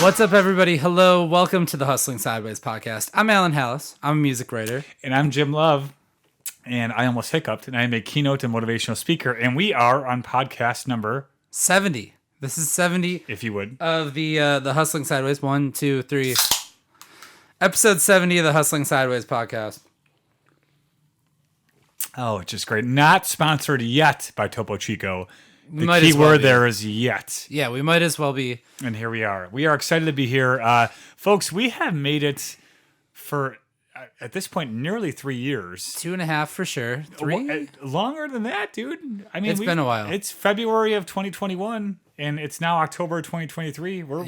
What's up, everybody? Hello, welcome to the Hustling Sideways podcast. I'm Alan Halas. I'm a music writer. And I'm Jim Love. And I almost hiccuped, and I'm a keynote and motivational speaker. And we are on podcast number 70. This is 70. If you would. Of the Hustling Sideways. 1, 2, 3. Episode 70 of the Hustling Sideways podcast. Oh, it's just great. Not sponsored yet by Topo Chico. The Might key as well word be. there is yet. Yeah, we might as well be. And here we are. We are excited to be here. Folks, we have made it for, at this point, nearly 3 years. 2.5 for sure. 3? Longer than that, dude. I mean, It's been a while. It's February of 2021, and it's now October 2023. We're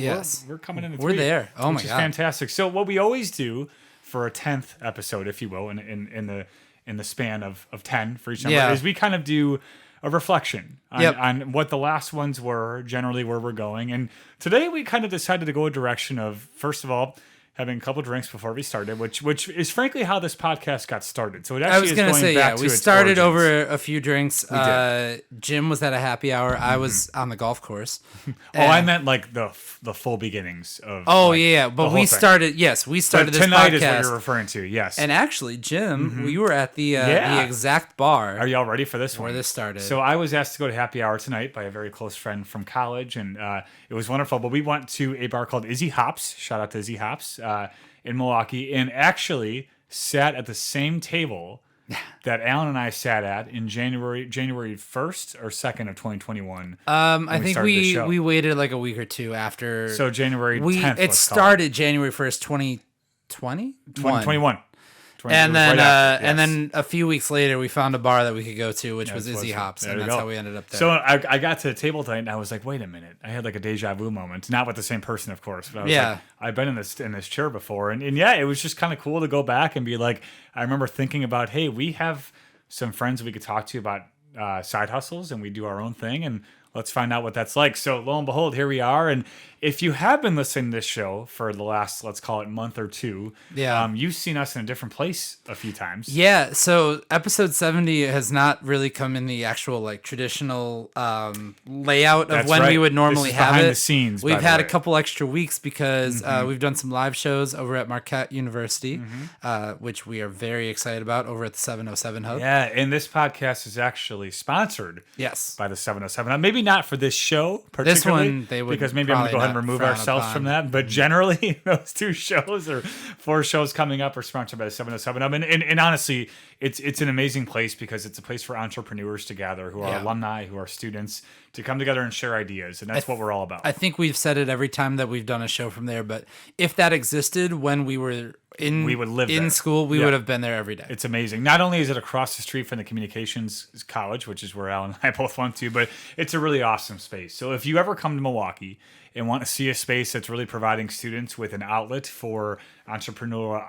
coming into 3. We're there. Oh, my which is God. fantastic. So what we always do for a 10th episode, if you will, in the span of 10 for each number, is we kind of do a reflection on what the last ones were, generally where we're going. And today we kind of decided to go a direction of, first of all, having a couple drinks before we started, which is frankly how this podcast got started. So it actually I was going to say, we started over a few drinks. Jim was at a happy hour. I was on the golf course. I meant like the full beginnings of. Oh, like, yeah. But we started, this tonight podcast. Is what you're referring to, yes. And actually, Jim, we were at the exact bar. Are y'all ready for this one? Where this started. So I was asked to go to happy hour tonight by a very close friend from college, and it was wonderful. But we went to a bar called Izzy Hops. Shout out to Izzy Hops in Milwaukee, and actually sat at the same table that Alan and I sat at in January 1st or 2nd of 2021. I think we waited like a week or two after. So January 10th. It started January 1st, 2020? 2021. And then a few weeks later, we found a bar that we could go to, which was Izzy Hops, and that's how we ended up there. So I got to the table tonight, and I was like, wait a minute. I had like a deja vu moment. Not with the same person, of course. But I was like, I've been in this chair before. And yeah, it was just kind of cool to go back and be like, I remember thinking about, hey, we have some friends we could talk to about side hustles, and we do our own thing, and let's find out what that's like. So lo and behold, here we are. And if you have been listening to this show for the last, let's call it month or two, you've seen us in a different place a few times. Yeah. So episode 70 has not really come in the actual like traditional layout of when we would normally have behind it. The scenes. We've had a couple extra weeks because we've done some live shows over at Marquette University, which we are very excited about over at the 707 Hub. Yeah. And this podcast is actually sponsored by the 707 Hub. Maybe not for this show particularly. This one, they would because maybe I'm going to go ahead and remove ourselves from that. But generally, those 2 shows or 4 shows coming up are sponsored by the 707 Hub. And honestly, it's an amazing place because it's a place for entrepreneurs to gather who are alumni, who are students, to come together and share ideas. And that's what we're all about. I think we've said it every time that we've done a show from there. But if that existed when we were in school, we would have been there every day. It's amazing. Not only is it across the street from the communications college, which is where Alan and I both went to, but it's a really awesome space. So if you ever come to Milwaukee and want to see a space that's really providing students with an outlet for entrepreneurial.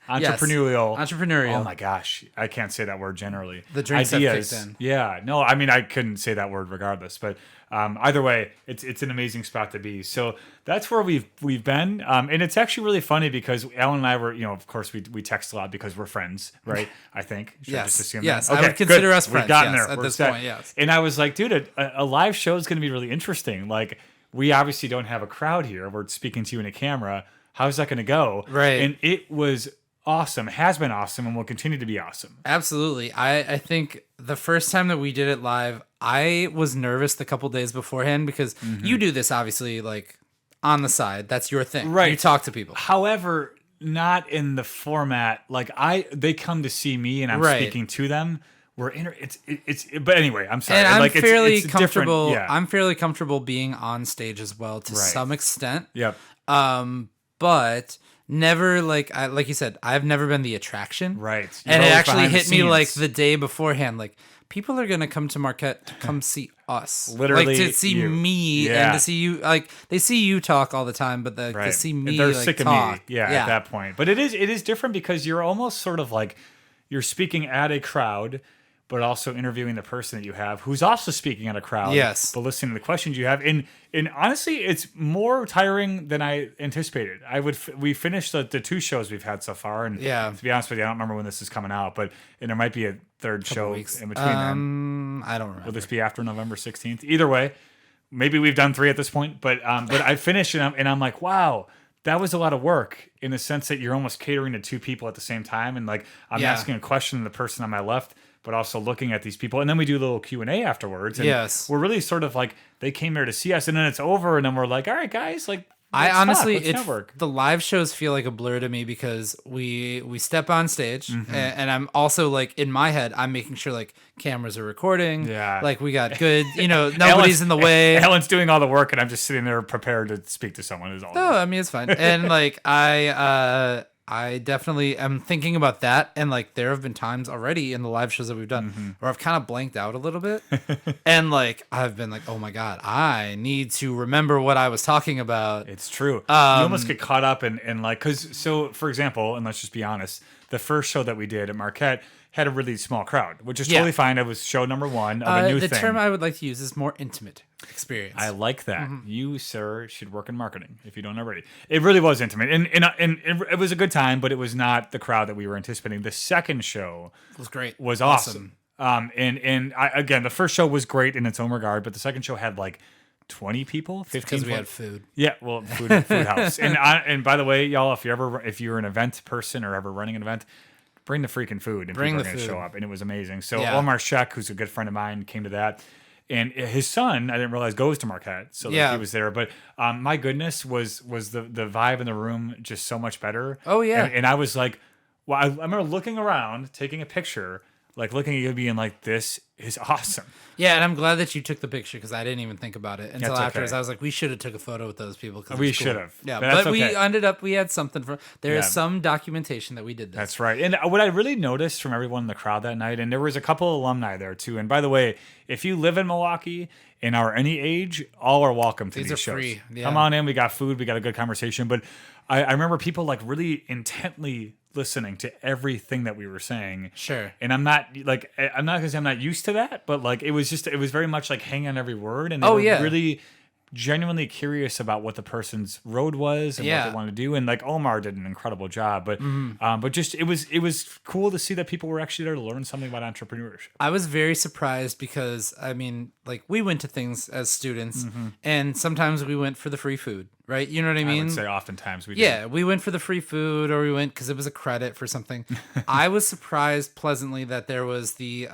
Oh my gosh, I can't say that word generally. The drinks ideas. Have kicked in. Yeah, no, I mean I couldn't say that word regardless. But either way, it's an amazing spot to be. So that's where we've been, and it's actually really funny because Alan and I were, of course we text a lot because we're friends, right? I think. Should yes. I just assume yes. That? I would consider us friends. We've gotten there at this point. Yes. And I was like, dude, a live show is going to be really interesting. Like we obviously don't have a crowd here. We're speaking to you in a camera. How's that going to go? Right. And it was awesome, has been awesome, and will continue to be awesome. Absolutely. I think the first time that we did it live, I was nervous the couple days beforehand because you do this obviously like on the side. That's your thing. Right. You talk to people. However, not in the format like they come to see me and I'm speaking to them. But anyway, I'm sorry. And I'm fairly it's comfortable. Yeah. I'm fairly comfortable being on stage as well to some extent. Yep. But never like you said, I've never been the attraction. Right. And it actually hit me like the day beforehand. Like people are gonna come to Marquette to come see us, literally, like to see me and to see you. Like they see you talk all the time, but to see me, they're like, sick talk. of me. Yeah, at that point. But it is different because you're almost sort of like you're speaking at a crowd, but also interviewing the person that you have who's also speaking at a crowd. Yes. But listening to the questions you have. And honestly, it's more tiring than I anticipated. We finished the 2 shows we've had so far. And to be honest with you, I don't remember when this is coming out, and there might be a third show weeks. in between then. I don't remember. Will this be after November 16th? Either way, maybe we've done 3 at this point, but I finished and I'm like, wow, that was a lot of work in the sense that you're almost catering to 2 people at the same time. And like, I'm asking a question to the person on my left, but also looking at these people. And then we do a little Q&A afterwards. And we're really sort of like, they came here to see us and then it's over. And then we're like, all right, guys, like, I honestly, the live shows feel like a blur to me because we step on stage and I'm also like in my head, I'm making sure like cameras are recording. Yeah. Like we got good, nobody's in the way. Ellen's doing all the work and I'm just sitting there prepared to speak to someone who's all. No, I mean, it's fine. And like, I definitely am thinking about that. And like, there have been times already in the live shows that we've done where I've kind of blanked out a little bit. And like, I've been like, oh my God, I need to remember what I was talking about. It's true. You almost get caught up in like, so for example, and let's just be honest, the first show that we did at Marquette had a really small crowd, which is totally fine. It was show number 1 of a new thing. The term I would like to use is more intimate experience. I like that. You, sir, should work in marketing if you don't already. It really was intimate, and it was a good time, but it was not the crowd that we were anticipating. The second show was great, was awesome. Again, the first show was great in its own regard, but the second show had like 20 people, 15 because we had food. Yeah, well, food house. And by the way, y'all, if you're an event person or ever running an event, bring the freaking food and people are going to show up. And it was amazing. So Omar Sheck, who's a good friend of mine, came to that. And his son, I didn't realize, goes to Marquette. So he was there. But my goodness, was the vibe in the room just so much better. Oh, yeah. And I was like, well, I remember looking around, taking a picture, like looking at you being like, this is awesome. Yeah, and I'm glad that you took the picture because I didn't even think about it until afterwards. I was like, we should have took a photo with those people. We should have. Yeah, but we ended up, we had something for, there is some documentation that we did this. That's right. And what I really noticed from everyone in the crowd that night, and there was a couple of alumni there too. And by the way, if you live in Milwaukee and are any age, all are welcome to these shows. Free. Yeah. Come on in. We got food. We got a good conversation. But I remember people like really intently listening to everything that we were saying. Sure. And I'm not gonna say I'm not used to that, but like it was very much like hang on every word. And they were really genuinely curious about what the person's road was and what they wanted to do. And like Omar did an incredible job, but just it was cool to see that people were actually there to learn something about entrepreneurship. I was very surprised because I mean, like we went to things as students and sometimes we went for the free food, right? You know what I mean? I would say oftentimes we did. Yeah, we went for the free food or we went because it was a credit for something. I was surprised pleasantly that there was the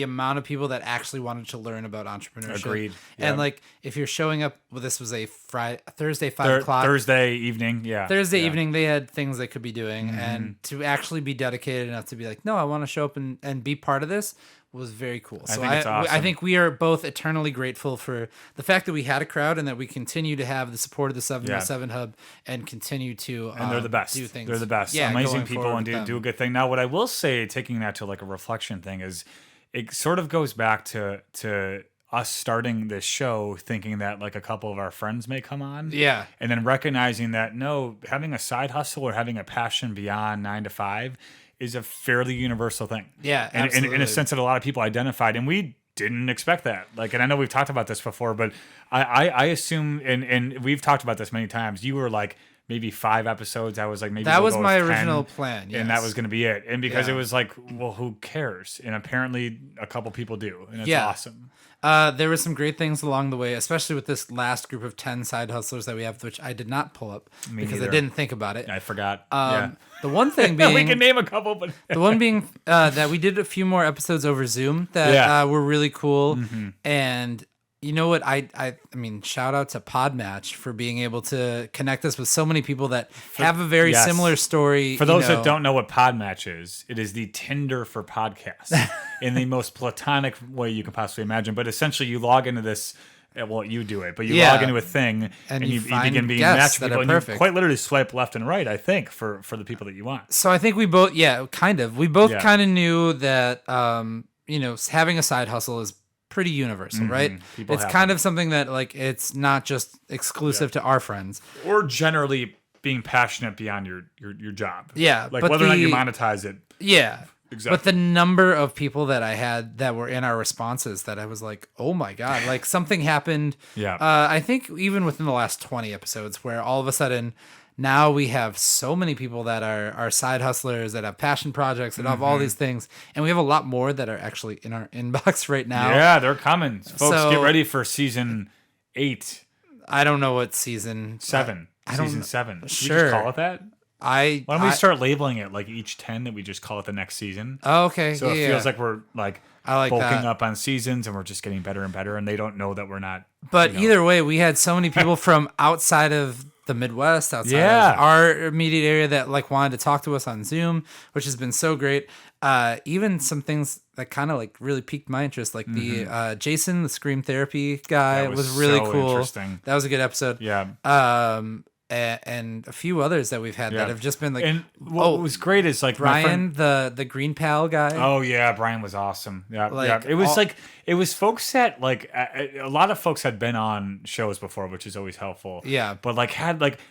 amount of people that actually wanted to learn about entrepreneurship. Agreed. Yep. And like, if you're showing up, well, this was a Thursday, 5 o'clock. Thursday evening. Yeah. Thursday evening, they had things they could be doing. And to actually be dedicated enough to be like, no, I want to show up and be part of this was very cool. So I think it's awesome. I think we are both eternally grateful for the fact that we had a crowd and that we continue to have the support of the 707 Hub and continue to and they're the best. Do things. They're the best. Yeah, amazing people and do a good thing. Now, what I will say, taking that to like a reflection thing is, it sort of goes back to us starting this show thinking that like a couple of our friends may come on. Yeah. And then recognizing that no, having a side hustle or having a passion beyond 9 to 5 is a fairly universal thing. Yeah. And in a sense that a lot of people identified, and we didn't expect that. Like, and I know we've talked about this before, but I assume, and we've talked about this many times, you were like, maybe 5 episodes. I was like, maybe that we'll was my 10, original plan. Yes. And that was going to be it. And because it was like, well, who cares? And apparently a couple people do. And it's awesome. There were some great things along the way, especially with this last group of 10 side hustlers that we have, which I did not pull up because I didn't think about it. I forgot. The one thing being, we can name a couple, but the one being that we did a few more episodes over Zoom that were really cool. And you know what? I mean, shout out to Podmatch for being able to connect us with so many people that have a very similar story. For those that don't know what Podmatch is, it is the Tinder for podcasts in the most platonic way you can possibly imagine. But essentially, you log into this. Well, you do it, but you log into a thing and you begin being matched with people, and you quite literally swipe left and right. I think for the people that you want. So I think we both, kind of. We both kind of knew that having a side hustle is pretty universal, right? It's kind of something that like it's not just exclusive to our friends, or generally being passionate beyond your job. Yeah, like whether or not you monetize it. Yeah, exactly. But the number of people that I had that were in our responses that I was like, oh my god, like something happened. Yeah, I think even within the last 20 episodes, where all of a sudden now we have so many people that are side hustlers, that have passion projects, that have all these things, and we have a lot more that are actually in our inbox right now. Yeah, they're coming, folks. So, get ready for season 8. I don't know what season 7. I don't season 7. Sure. Should we just call it that? Why don't we start labeling it like each 10 that we just call it the next season? Oh, okay. So it feels like we're like I like bulking that. up on seasons and we're just getting better and better, and they don't know that we're not. But either way, we had so many people from outside of the Midwest, outside of our immediate area that like wanted to talk to us on Zoom, which has been so great. Even some things that kind of like really piqued my interest, like the Jason, the Scream Therapy guy, was really so cool. Interesting. That was a good episode. Yeah. And a few others that we've had that have just been like. And what was great is like Brian, the Green Pal guy. Oh yeah, Brian was awesome. Yeah, It was it was folks that like a lot of folks had been on shows before, which is always helpful. Yeah, but like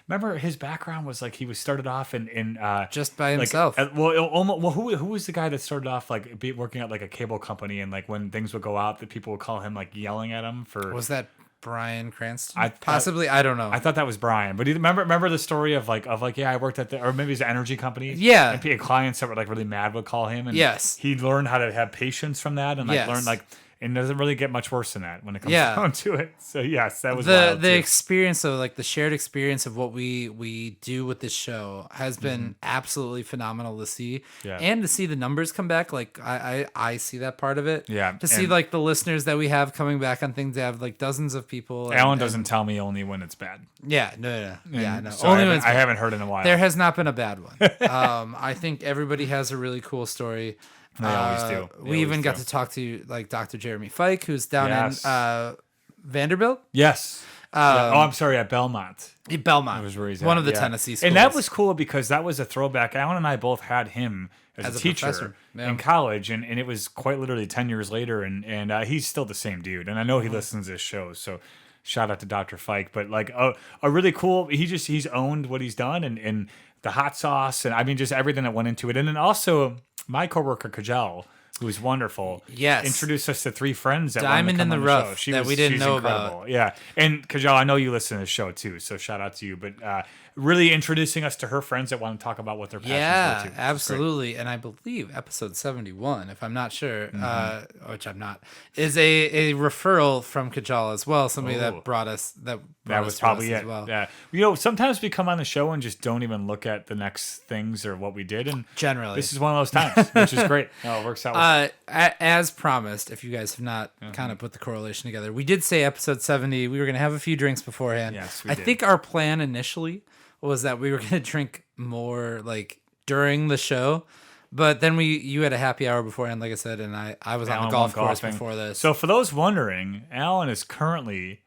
remember his background was like he was started off in just by himself. Who was the guy that started off like working at like a cable company, and like when things would go out, that people would call him like yelling at him for. Was that Brian Cranston? I don't know. I thought that was Brian, but remember the story of like yeah, I worked at or maybe it's an energy company. Yeah, and clients that were like really mad would call him, and yes, he learned how to have patience from that, and like learn like. And it doesn't really get much worse than that when it comes down to it. So yes, that was the experience of like the shared experience of what we do with this show has been absolutely phenomenal to see, and to see the numbers come back. Like I see that part of it. Yeah, to see like the listeners that we have coming back on things. They have like dozens of people. Alan doesn't tell me only when it's bad. Yeah, no. So only when I haven't heard in a while. There has not been a bad one. I think everybody has a really cool story. They always do. We even got to talk to like Dr. Jeremy Fike, who's down in Vanderbilt. Yes. I'm sorry, at Belmont. Belmont. That was where he's one of the Tennessee schools. And that was cool because that was a throwback. Alan and I both had him as a teacher in college, and it was quite literally 10 years later, and he's still the same dude. And I know he listens to this show, so shout out to Dr. Fike. But like a really cool, he's owned what he's done, and the hot sauce, and I mean just everything that went into it. And then also my coworker Kajal, who was wonderful, introduced us to 3 friends that Diamond in the Rough show. that we didn't know incredible. about. Yeah, and Kajal, I know you listen to the show too, so shout out to you. But really introducing us to her friends that want to talk about what their passions were too. Absolutely. And I believe episode 71, if I'm not sure, which I'm not, is a referral from Kajal as well. Somebody that brought us that was probably it. As well. Yeah, sometimes we come on the show and just don't even look at the next things or what we did, and generally this is one of those times, which is great. No, it works out. As promised, if you guys have not kind of put the correlation together, we did say episode 70. We were going to have a few drinks beforehand. Yes, I think our plan initially was that we were going to drink more like during the show, but then you had a happy hour beforehand, like I said, and I was on the golf course before this. So for those wondering, Alan is currently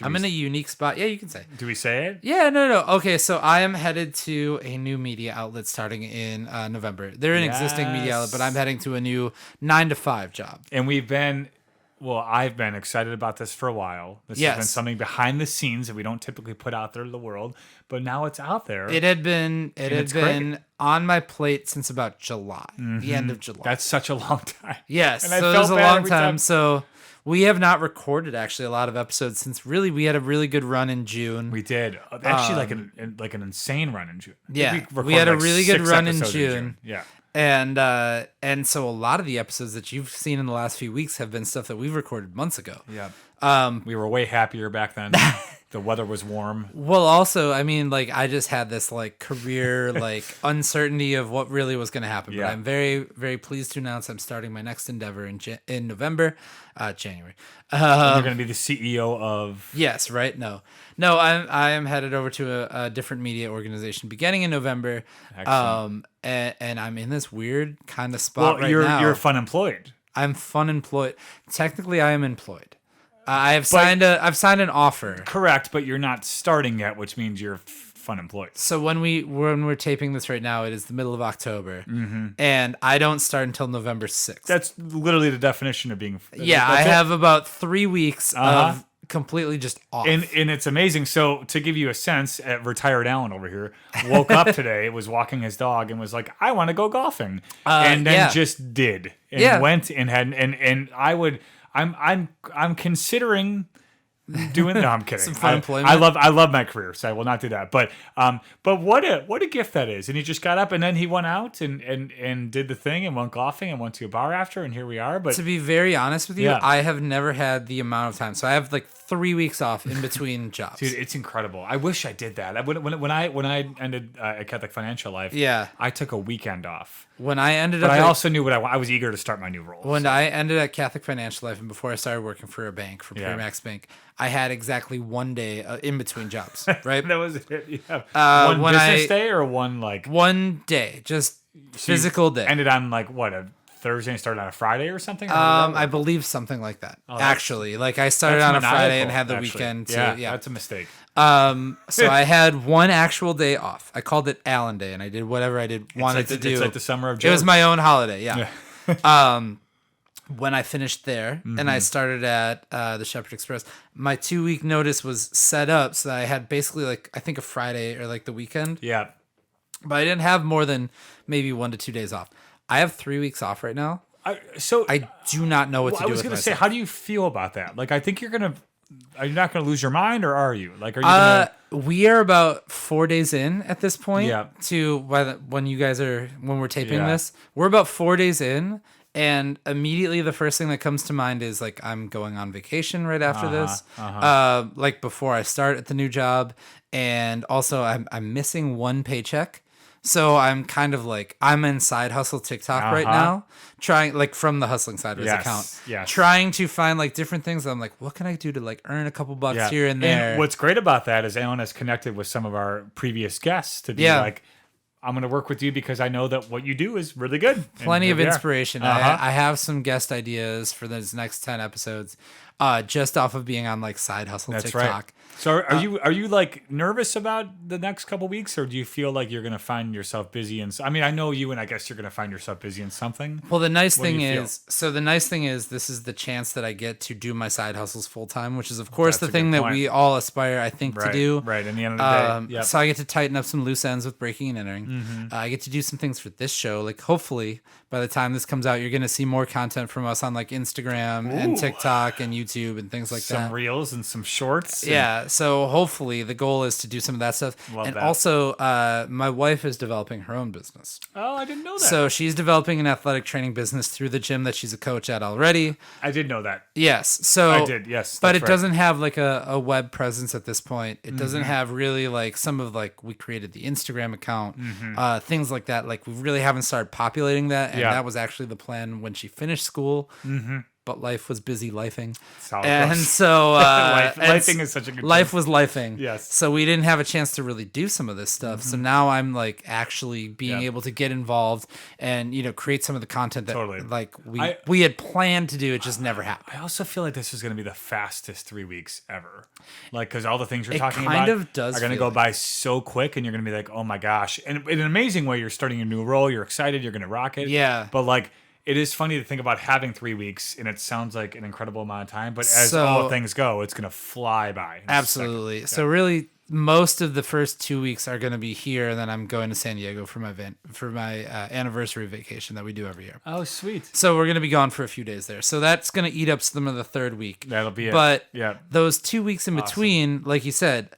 I'm in a unique spot. Yeah, you can say. Do we say it? Yeah, no. Okay, so I am headed to a new media outlet starting in November. They're an existing media outlet, but I'm heading to a new 9-to-5 job. And I've been excited about this for a while. This has been something behind the scenes that we don't typically put out there to the world, but now it's out there. It had been on my plate since about July, the end of July. That's such a long time. Yes, so it was a long time. So we have not recorded actually a lot of episodes since really we had a really good run in June. We did actually like an insane run in June. Yeah, we had a really good run in June. Yeah. And so a lot of the episodes that you've seen in the last few weeks have been stuff that we've recorded months ago. Yeah. We were way happier back then. The weather was warm. Well, also, I mean, like I just had this like career like uncertainty of what really was going to happen. But I'm very, very pleased to announce I'm starting my next endeavor in November, January. You're going to be the CEO of. Yes, right. No, I am headed over to a different media organization beginning in November. Excellent. And I'm in this weird kind of spot now. You're fun employed. I'm fun employed. Technically, I am employed. I've signed an offer. Correct, but you're not starting yet, which means you're fun employed. So when we're taping this right now, it is the middle of October, and I don't start until November 6th. That's literally the definition of being. Yeah, I have about 3 weeks of completely just off. And it's amazing. So to give you a sense, retired Alan over here woke up today, was walking his dog, and was like, "I want to go golfing," and then just did and went and had and I would. I'm considering doing. No, I'm kidding. Some fun employment. I love my career, so I will not do that. But what a gift that is. And he just got up and then he went out and did the thing and went golfing and went to a bar after, and here we are. But to be very honest with you, Yeah. I have never had the amount of time. So I have like 3 weeks off in between jobs. dude, it's incredible. I wish I did that. When I ended at Catholic Financial Life, Yeah. I took a weekend off. When I ended But up I at, also knew what I was eager to start my new role. when I ended at Catholic Financial Life and before I started working for a bank, for Yeah. Premax Bank, I had exactly 1 day in between jobs, right? That was it. Yeah. One when business I- day or one like 1 day, just physical day. ended on like what, a Thursday and started on a Friday or something? Or how did that I work? believe something like that. Oh, that's- Actually, like I started That's on a Friday and maniacal, had the actually. weekend. Yeah, Yeah. that's a mistake. So I had one actual day off. I called it Allen Day, and I did whatever I wanted to do. It's like the summer of It was George. my own holiday. Yeah. When I finished there and I started at the Shepherd Express, my 2 week notice was set up so that I had basically like I think a Friday or like the weekend, Yeah. but I didn't have more than maybe 1 to 2 days off. I have 3 weeks off right now. So I do not know what to I do was with going to myself. say, how do you feel about that? Like, I think are you not going to lose your mind, or are you? Like, are you going to? We are about 4 days in at this point. Yeah. To when we're taping Yeah. this, we're about 4 days in, and immediately the first thing that comes to mind is like I'm going on vacation right after this, like before I start at the new job, and also I'm missing one paycheck. So I'm kind of like I'm in side hustle TikTok right now, trying like from the hustling side of his account, yes. trying to find like different things. I'm like, what can I do to like earn a couple bucks here and there? And what's great about that is Alan has connected with some of our previous guests to be like, I'm going to work with you because I know that what you do is really good. Plenty And of here we are. inspiration. I have some guest ideas for those next 10 episodes, just off of being on like side hustle That's TikTok. right. So are you like nervous about the next couple weeks, or do you feel like you're going to find yourself busy? And I mean, I know you, and I guess you're going to find yourself busy in something. Well, the nice What do thing you feel? is, this is the chance that I get to do my side hustles full time, which is of course That's a the thing good that point. we all aspire, I think, to do. Right. In the end of the day, So I get to tighten up some loose ends with breaking and entering. Mm-hmm. I get to do some things for this show. Like hopefully by the time this comes out, you're going to see more content from us on like Instagram and TikTok and YouTube and things like some that. reels and some shorts. and- Yeah, so hopefully the goal is to do some of that stuff. Love and that. also, my wife is developing her own business. Oh, I didn't know that. So she's developing an athletic training business through the gym that she's a coach at already. I did know that. Yes. So I did, yes, But that's it right. doesn't have like a web presence at this point. It Mm-hmm. doesn't have really like some of like we created the Instagram account, Mm-hmm. things like that. Like we really haven't started populating that. And Yeah. that was actually the plan when she finished school. But life was busy lifing. That's how it And goes. so Lifing is such a good life term. was lifing. Yes. So we didn't have a chance to really do some of this stuff. So now I'm like actually being Yeah. able to get involved and create some of the content that Totally. like I- we had planned to do. It just never happened. I also feel like this is going to be the fastest 3 weeks ever. Like, because all the things you're talking kind about of does are going to feel go like by so quick, and you're going to be like, oh my gosh. And in an amazing way, you're starting a new role. You're excited. You're going to rock it. Yeah. But like, it is funny to think about having 3 weeks, and it sounds like an incredible amount of time. But as So- all things go, it's going to fly by. in a Absolutely. second. So really, most of the first 2 weeks are going to be here, and then I'm going to San Diego for my anniversary vacation that we do every year. Oh, sweet. So we're going to be gone for a few days there. So that's going to eat up some of the third week. That'll be it. But Yeah. those 2 weeks in between, like you said,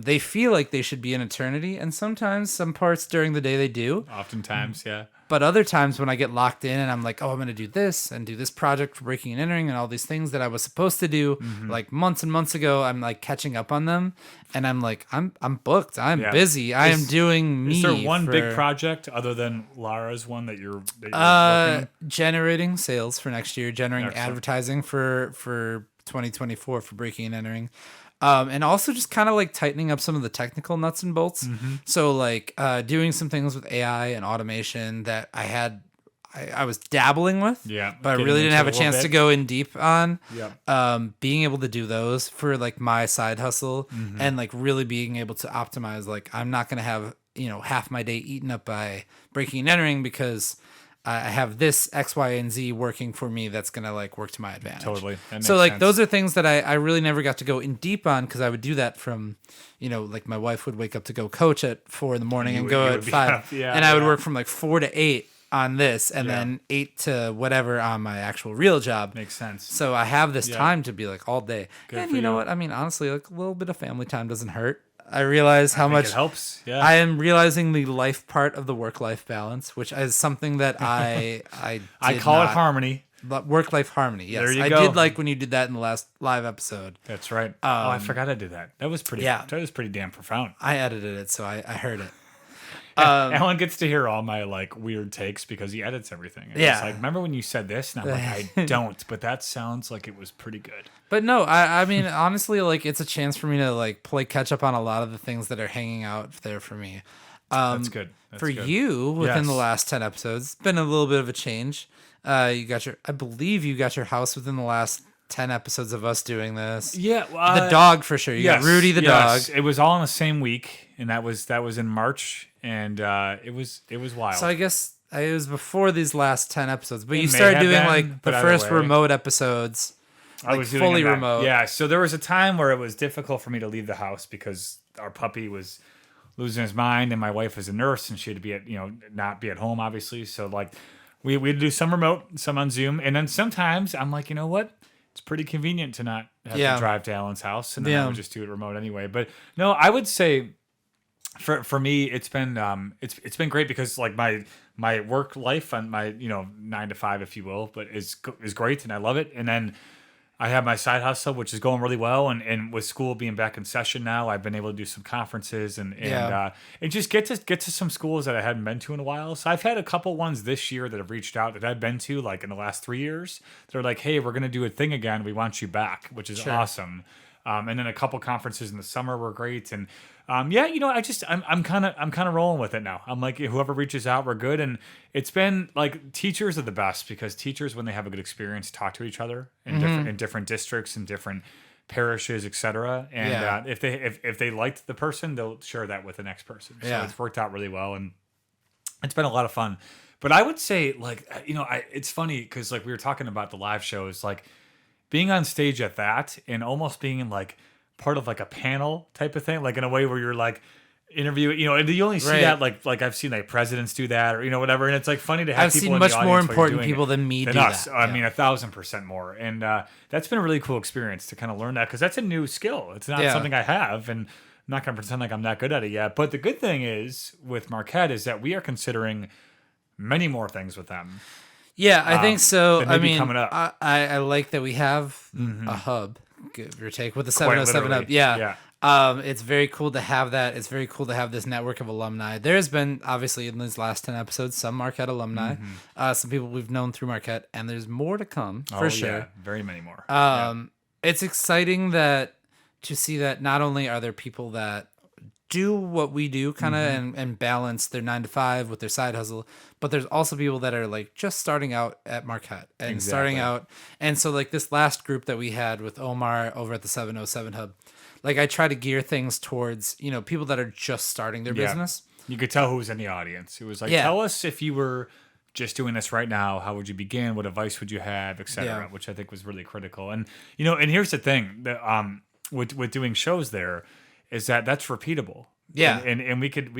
they feel like they should be an eternity. And sometimes some parts during the day they do. Oftentimes, yeah. But other times when I get locked in and I'm like, oh, I'm going to do this and do this project for breaking and entering and all these things that I was supposed to do like months and months ago, I'm like catching up on them. And I'm like, I'm booked. I'm Yeah. busy. I am doing me. Is there one big for, project other than Lara's one that you're working on? generating sales for next year, generating Excellent. advertising for 2024 for breaking and entering. And also just kind of like tightening up some of the technical nuts and bolts. So like doing some things with AI and automation that I was dabbling with, Yeah, but I getting really didn't into have a a little chance to bit. go in deep on. Yeah. Being able to do those for like my side hustle and like really being able to optimize, like I'm not going to have, half my day eaten up by breaking and entering because I have this X, Y, and Z working for me that's going to like work to my advantage. Totally. That So makes like sense. those are things that I really never got to go in deep on because I would do that from, like my wife would wake up to go coach at 4 a.m. and you go would at be 5. up, yeah, and I would yeah. work from like 4 to 8 on this and then 8 to whatever on my actual real job. Makes sense. So I have this time to be like all day. Good and for you know you. what? I mean, honestly, like a little bit of family time doesn't hurt. I realize how much it helps. Yeah. I am realizing the life part of the work-life balance, which is something that I call it harmony. Work-life harmony. Yes, There you I go. did like when you did that in the last live episode. That's right. I forgot I did that. That was pretty. Yeah. That was pretty damn profound. I edited it, so I heard it. Alan gets to hear all my like weird takes because he edits everything. And Yeah. It's like, remember when you said this? And I'm like, I don't, but that sounds like it was pretty good. But no, I mean, honestly, like it's a chance for me to like play catch up on a lot of the things that are hanging out there for me. That's good. That's For good. you, within the Yes. last 10 episodes, it's been a little bit of a change. I believe you got your house within the last 10 episodes of us doing this. Yeah. The dog for sure. You got Rudy the dog. It was all in the same week, and that was in March, and it was wild. So I guess it was before these last 10 episodes, but It you may started have doing been, like the but either first way. remote episodes. I was doing fully it back- remote. Yeah, so there was a time where it was difficult for me to leave the house because our puppy was losing his mind, and my wife was a nurse, and she had to be at not be at home, obviously. So like we would do some remote, some on Zoom, and then sometimes I'm like, you know what? It's pretty convenient to not have to drive to Alan's house, and then I would just do it remote anyway. But no, I would say for me, it's been great because like my work life and my 9 to 5, if you will, but is great, and I love it. And then I have my side hustle, which is going really well, and with school being back in session now, I've been able to do some conferences and just get to some schools that I hadn't been to in a while. So I've had a couple ones this year that have reached out that I've been to like in the last 3 years. They're like, "Hey, we're gonna do a thing again. We want you back," which is awesome. And then a couple conferences in the summer were great, and I'm kind of rolling with it now. I'm like, whoever reaches out, we're good. And it's been like teachers are the best because teachers, when they have a good experience, talk to each other in different districts and different parishes, etc. And if they liked the person, they'll share that with the next person. So it's worked out really well, and it's been a lot of fun. But I would say, like, it's funny because like we were talking about the live shows, like being on stage at that and almost being in like part of like a panel type of thing, like in a way where you're like interviewing, and you only see that like I've seen like presidents do that or whatever, and it's like funny to have I've people seen in much the more audience while you're important doing people it than me than do us. that. I mean, 1,000% more, and that's been a really cool experience to kind of learn that because that's a new skill. It's not something I have, and I'm not going to pretend like I'm not good at it yet. But the good thing is with Marquette is that we are considering many more things with them. Yeah, I think so. that may I be mean, coming up. I like that we have a hub, give or take, with the Quite 707 hub. literally. Yeah. It's very cool to have that. It's very cool to have this network of alumni. There's been, obviously, in these last 10 episodes, some Marquette alumni, some people we've known through Marquette, and there's more to come, for sure. Yeah, very many more. It's exciting to see that not only are there people that do what we do kind of and balance their 9 to 5 with their side hustle, but there's also people that are like just starting out at Marquette and starting out. And so like this last group that we had with Omar over at the 707 hub, like I try to gear things towards, people that are just starting their business. You could tell who was in the audience. It was like, tell us if you were just doing this right now, how would you begin? What advice would you have, etc., which I think was really critical. And, and here's the thing that, with doing shows there is that that's repeatable. Yeah. And we can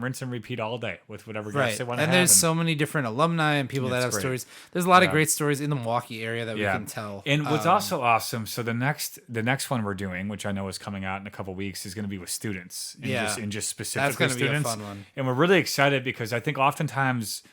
rinse and repeat all day with whatever guests they want to have. And there's so many different alumni and people that have stories. There's a lot of great stories in the Milwaukee area that we can tell. And what's also awesome, so the next one we're doing, which I know is coming out in a couple of weeks, is going to be with students. And just specifically that's gonna students. be a fun one. And we're really excited because I think oftentimes,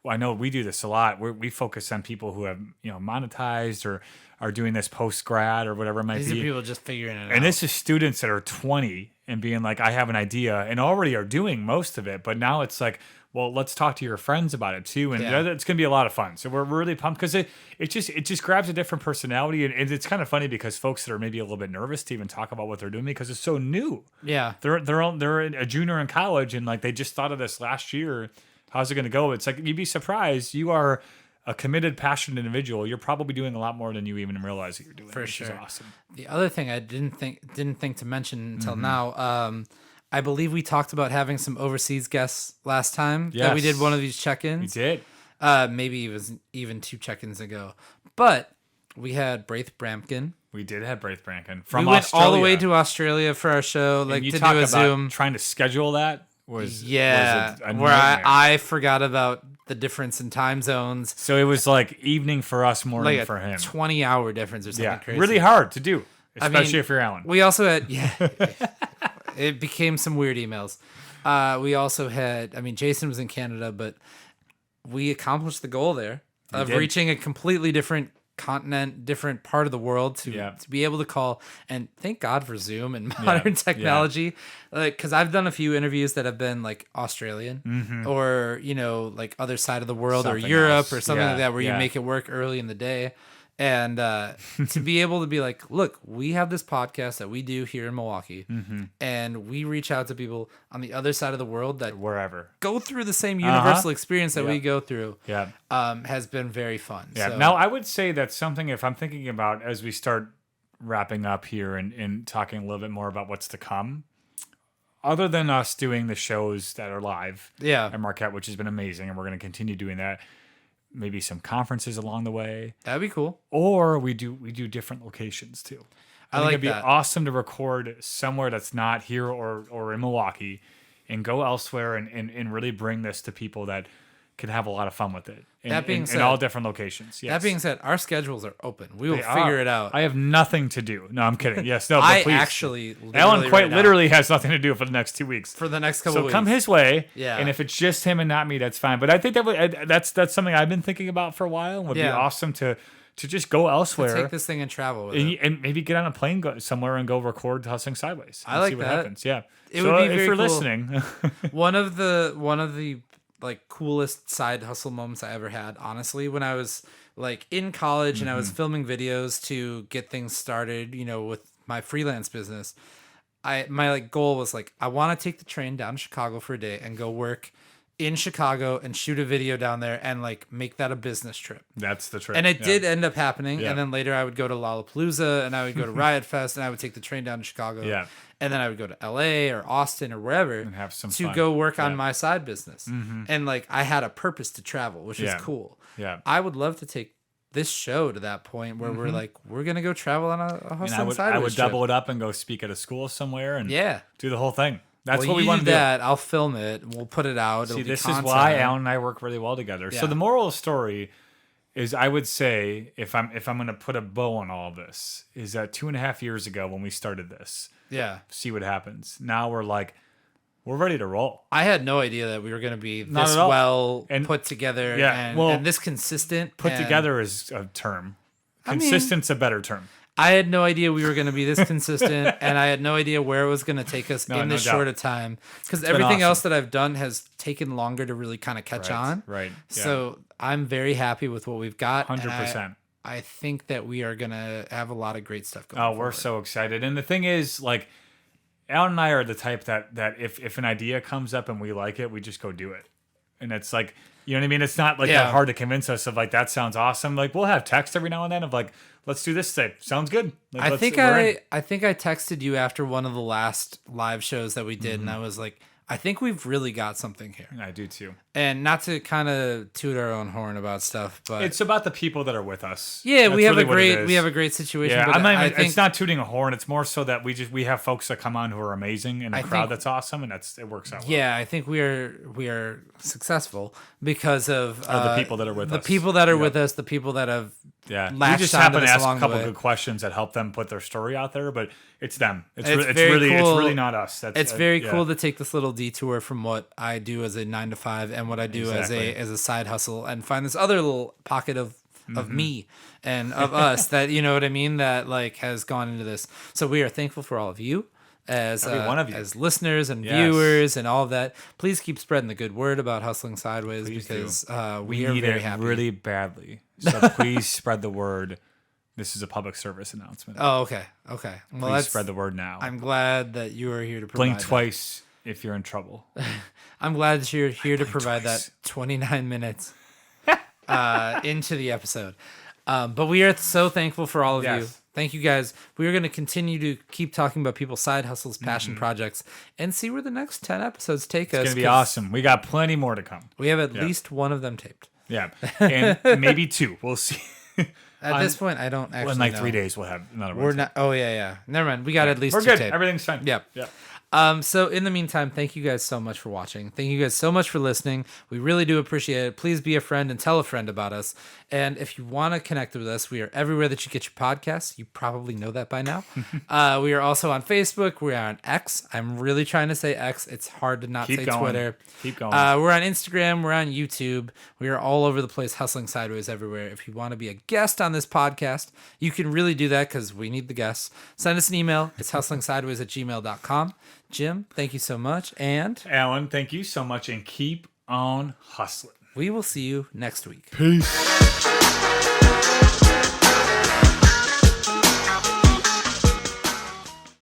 I know we do this a lot. We focus on people who have monetized or are doing this post grad or whatever it might These be. are people just figuring it out. And this is students that are 20 and being like, I have an idea, and already are doing most of it. But now it's like, well, let's talk to your friends about it too, and it's going to be a lot of fun. So we're really pumped because it just grabs a different personality, and it's kind of funny because folks that are maybe a little bit nervous to even talk about what they're doing because it's so new. Yeah, they're a junior in college, and like they just thought of this last year. How's it going to go? It's like you'd be surprised. You are a committed, passionate individual. You're probably doing a lot more than you even realize that you're doing. Which is awesome. The other thing I didn't think to mention until now, I believe we talked about having some overseas guests last time that we did one of these check-ins. We did. Maybe it was even 2 check-ins ago, but we had Braith Brampkin. We did have Braith Brampkin from we went Australia. all the way to Australia for our show, like you to talk do a about Zoom. Trying to schedule that was a where nightmare. I forgot about the difference in time zones. So it was like evening for us, morning Like for him. 20-hour difference or something crazy. Really hard to do, especially if you're Alan. We also had it became some weird emails. We also had, Jason was in Canada, but we accomplished the goal there of reaching a completely different continent, different part of the world to be able to call. And thank God for Zoom and modern technology. Because I've done a few interviews that have been like Australian or, like other side of the world Something or Europe else. or something like that where you make it work early in the day. And to be able to be like, look, we have this podcast that we do here in Milwaukee, and we reach out to people on the other side of the world that wherever go through the same universal experience that we go through. Has been very fun. Yeah. So, Now, I would say that's something, if I'm thinking about as we start wrapping up here and talking a little bit more about what's to come, other than us doing the shows that are live at Marquette, which has been amazing, and we're going to continue doing that. Maybe some conferences along the way. That'd be cool. Or we do different locations too. I think it'd be that. awesome to record somewhere that's not here or in Milwaukee and go elsewhere and really bring this to people that can have a lot of fun with it. In all different locations. Yes. That being said, our schedules are open. We will figure it out. I have nothing to do. No, I'm kidding. Yes, no, but please. Actually, Alan quite literally has nothing to do for the next 2 weeks. For the next couple of weeks. So come his way. Yeah. And if it's just him and not me, that's fine. But I think that's something I've been thinking about for a while. And would be awesome to just go elsewhere. Take this thing and travel with it. And maybe get on a plane somewhere and go record Hustling Sideways. I like see what that. happens. Yeah. It would be very if you're cool. listening. One of the like coolest side hustle moments I ever had, honestly, when I was like in college and I was filming videos to get things started, with my freelance business. My like goal was like, I want to take the train down to Chicago for a day and go work in Chicago and shoot a video down there and like make that a business trip. That's the trip. And it did end up happening. Yeah. And then later I would go to Lollapalooza and I would go to Riot Fest and I would take the train down to Chicago. Yeah. And then I would go to LA or Austin or wherever and have some to fun. go work on my side business. And like I had a purpose to travel, which is cool. Yeah. I would love to take this show to that point where we're like, we're going to go travel on a Hustling Sideways I would trip. double it up and go speak at a school somewhere and do the whole thing. That's well, what we want to do. I'll film it. We'll put it out. See, this is why Alan and I work really well together. Yeah. So the moral of the story is, I would say, if I'm going to put a bow on all of this, is that 2.5 years ago when we started this, see what happens. Now we're ready to roll. I had no idea that we were going to be this well put together and this consistent. Put together is a term. Consistent's a better term. I had no idea we were going to be this consistent, and I had no idea where it was going to take us in this short of time. Because everything else that I've done has taken longer to really kind of catch on. Right. Yeah. So I'm very happy with what we've got. 100%. I think that we are going to have a lot of great stuff going forward. We're so excited. And the thing is, like, Alan and I are the type that if an idea comes up and we like it, we just go do it. And it's like, you know what I mean? It's not like that hard to convince us of like, that sounds awesome. Like, we'll have text every now and then of like, let's do this today. Sounds good. Like, I think I texted you after one of the last live shows that we did, and I was like, I think we've really got something here. I do too. And not to kind of toot our own horn about stuff, but it's about the people that are with us. Yeah, we have a great situation. Yeah, I think it's not tooting a horn. It's more so that we have folks that come on who are amazing and a crowd that's awesome, and it works out well. Yeah, I think we are successful because of the people that are with us. The people that are with us, the people that have we just happen to ask a couple good questions that help them put their story out there, but it's them. It's really not us. It's very cool to take this little detour from what I do as a 9 to 5 and what I do as a side hustle and find this other little pocket of me and of us that, you know what I mean, that like has gone into this. So we are thankful for all of you. As every one of you, as listeners and viewers and all of that, please keep spreading the good word about Hustling Sideways because we are need very it happy. Really badly. So please spread the word. This is a public service announcement. Oh, okay. Well, please spread the word now. I'm glad that you are here to provide Blink twice if you're in trouble. I'm glad that you're here to provide that 29 minutes into the episode. But we are so thankful for all of you. Thank you guys. We are going to continue to keep talking about people's side hustles, passion projects, and see where the next 10 episodes take us. It's going to be awesome. We got plenty more to come. We have at least one of them taped. Yeah. And maybe 2. We'll see. At this point, I don't actually know. In 3 days, we'll have another one. We're not. Oh, yeah. Never mind. We got at least We're 2 good. taped. Everything's fine. Yep. So in the meantime, thank you guys so much for watching. Thank you guys so much for listening. We really do appreciate it. Please be a friend and tell a friend about us. And if you want to connect with us, we are everywhere that you get your podcasts. You probably know that by now. We are also on Facebook. We are on X. I'm really trying to say X. It's hard to not say Twitter. Keep going. We're on Instagram. We're on YouTube. We are all over the place, hustling sideways everywhere. If you want to be a guest on this podcast, you can really do that because we need the guests. Send us an email. It's hustlingsideways@gmail.com. Jim, thank you so much. And Alan, thank you so much. And keep on hustling. We will see you next week. Peace.